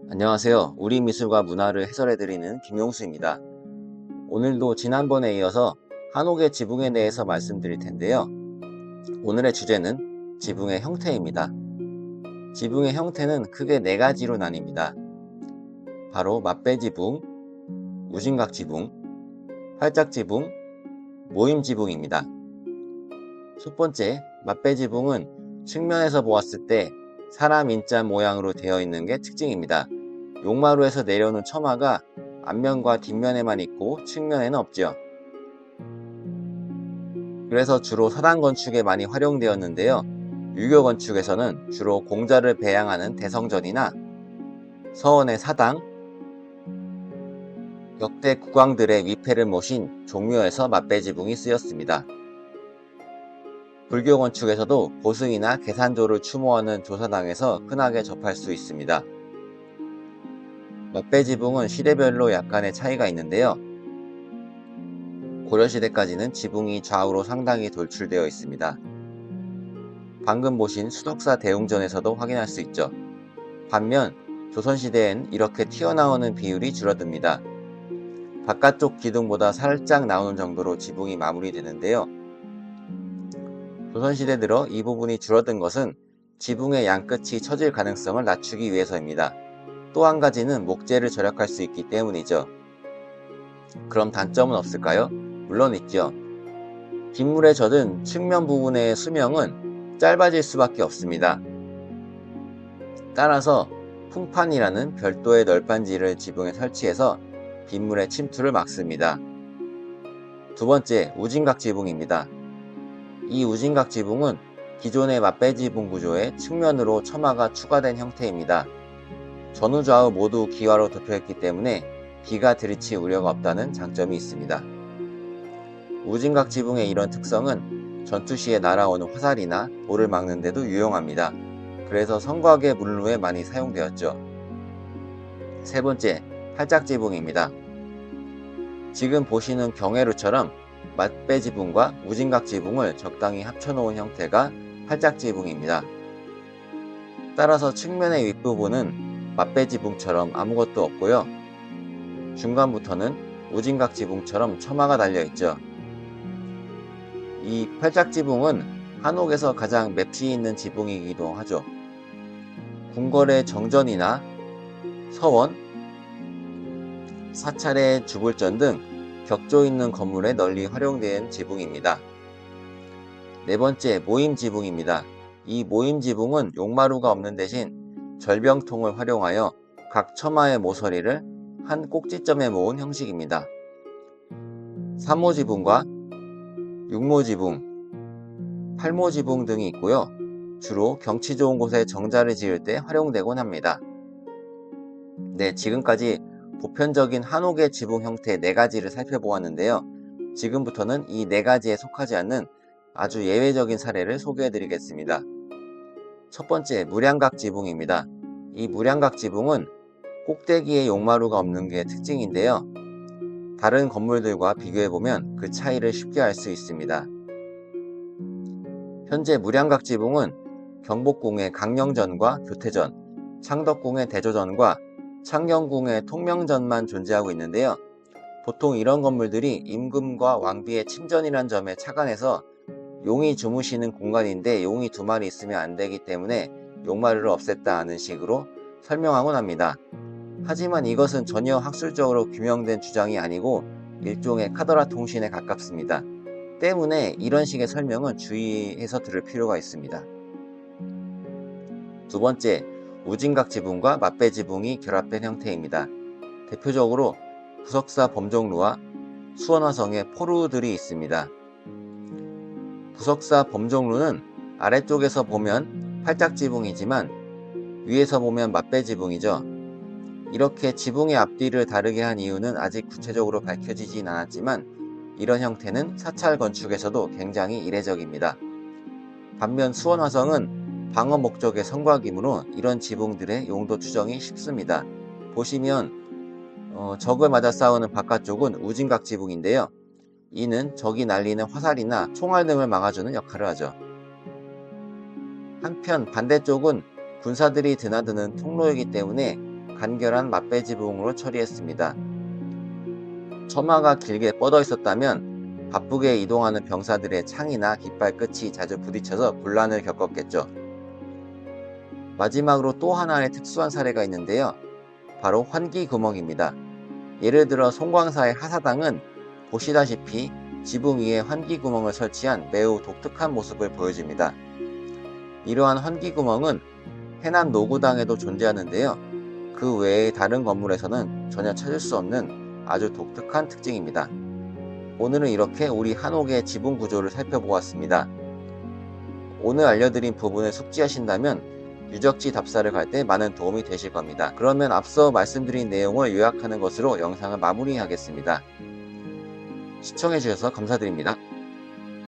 안녕하세요. 우리 미술과 문화를 해설해드리는 김용수입니다. 오늘도 지난번에 이어서 한옥의 지붕에 대해서 말씀드릴 텐데요. 오늘의 주제는 지붕의 형태입니다. 지붕의 형태는 크게 네 가지로 나뉩니다. 바로 맛배지붕, 우진각지붕, 활짝지붕, 모임지붕입니다. 첫 번째, 맛배지붕은 측면에서 보았을 때 사람 인자 모양으로 되어 있는 게 특징입니다. 용마루에서 내려오는 처마가 앞면과 뒷면에만 있고 측면에는 없죠. 그래서 주로 사당 건축에 많이 활용되었는데요. 유교 건축에서는 주로 공자를 배양하는 대성전이나 서원의 사당, 역대 국왕들의 위패를 모신 종묘에서 맛배지붕이 쓰였습니다. 불교 건축에서도 보승이나 계산조를 추모하는 조사당에서 흔하게 접할 수 있습니다. 맛배지붕은 시대별로 약간의 차이가 있는데요. 고려시대까지는 지붕이 좌우로 상당히 돌출되어 있습니다. 방금 보신 수덕사 대웅전에서도 확인할 수 있죠. 반면 조선시대엔 이렇게 튀어나오는 비율이 줄어듭니다. 바깥쪽 기둥보다 살짝 나오는 정도로 지붕이 마무리되는데요. 조선시대 들어 이 부분이 줄어든 것은 지붕의 양끝이 처질 가능성을 낮추기 위해서입니다. 또 한 가지는 목재를 절약할 수 있기 때문이죠. 그럼 단점은 없을까요? 물론 있죠. 빗물에 젖은 측면 부분의 수명은 짧아질 수밖에 없습니다. 따라서 풍판이라는 별도의 널빤지를 지붕에 설치해서 빗물의 침투를 막습니다. 두 번째, 우진각 지붕입니다. 이 우진각 지붕은 기존의 맛배지붕 구조에 측면으로 처마가 추가된 형태입니다. 전후 좌우 모두 기와로 덮여있기 때문에 비가 들이칠 우려가 없다는 장점이 있습니다. 우진각 지붕의 이런 특성은 전투 시에 날아오는 화살이나 돌을 막는 데도 유용합니다. 그래서 성곽의 문루에 많이 사용되었죠. 세 번째, 활짝지붕입니다. 지금 보시는 경회루처럼 맛배지붕과 우진각 지붕을 적당히 합쳐놓은 형태가 활짝지붕입니다. 따라서 측면의 윗부분은 맛배지붕처럼 아무것도 없고요. 중간부터는 우진각 지붕처럼 처마가 달려있죠. 이 활짝지붕은 한옥에서 가장 맵시 있는 지붕이기도 하죠. 궁궐의 정전이나 서원, 사찰의 주불전 등 격조 있는 건물에 널리 활용된 지붕입니다. 네 번째, 모임지붕입니다. 이 모임지붕은 용마루가 없는 대신 절병통을 활용하여 각 처마의 모서리를 한 꼭지점에 모은 형식입니다. 3모지붕과 6모지붕, 8모지붕 등이 있고요. 주로 경치 좋은 곳에 정자를 지을 때 활용되곤 합니다. 네, 지금까지 보편적인 한옥의 지붕 형태 4가지를 살펴보았는데요. 지금부터는 이 4가지에 속하지 않는 아주 예외적인 사례를 소개해 드리겠습니다. 첫 번째, 무량각 지붕입니다. 이 무량각 지붕은 꼭대기에 용마루가 없는 게 특징인데요. 다른 건물들과 비교해보면 그 차이를 쉽게 알 수 있습니다. 현재 무량각 지붕은 경복궁의 강령전과 교태전, 창덕궁의 대조전과 창경궁의 통명전만 존재하고 있는데요. 보통 이런 건물들이 임금과 왕비의 침전이란 점에 착안해서 용이 주무시는 공간인데 용이 2마리 있으면 안 되기 때문에 용마루를 없앴다는 식으로 설명하곤 합니다. 하지만 이것은 전혀 학술적으로 규명된 주장이 아니고 일종의 카더라 통신에 가깝습니다. 때문에 이런 식의 설명은 주의해서 들을 필요가 있습니다. 두 번째, 우진각 지붕과 맛배지붕이 결합된 형태입니다. 대표적으로 부석사 범종루와 수원화성에 포루들이 있습니다. 부석사 범종루는 아래쪽에서 보면 활짝지붕이지만 위에서 보면 맛배지붕이죠. 이렇게 지붕의 앞뒤를 다르게 한 이유는 아직 구체적으로 밝혀지진 않았지만 이런 형태는 사찰 건축에서도 굉장히 이례적입니다. 반면 수원화성은 방어 목적의 성곽이므로 이런 지붕들의 용도 추정이 쉽습니다. 보시면 적을 맞아 싸우는 바깥쪽은 우진각 지붕인데요. 이는 적이 날리는 화살이나 총알 등을 막아주는 역할을 하죠. 한편 반대쪽은 군사들이 드나드는 통로이기 때문에 간결한 맛배 지붕으로 처리했습니다. 처마가 길게 뻗어 있었다면 바쁘게 이동하는 병사들의 창이나 깃발 끝이 자주 부딪혀서 곤란을 겪었겠죠. 마지막으로 또 하나의 특수한 사례가 있는데요. 바로 환기구멍입니다. 예를 들어 송광사의 하사당은 보시다시피 지붕 위에 환기구멍을 설치한 매우 독특한 모습을 보여줍니다. 이러한 환기구멍은 해남 노구당에도 존재하는데요. 그 외의 다른 건물에서는 전혀 찾을 수 없는 아주 독특한 특징입니다. 오늘은 이렇게 우리 한옥의 지붕 구조를 살펴보았습니다. 오늘 알려드린 부분을 숙지하신다면 유적지 답사를 갈 때 많은 도움이 되실 겁니다. 그러면 앞서 말씀드린 내용을 요약하는 것으로 영상을 마무리하겠습니다. 시청해주셔서 감사드립니다.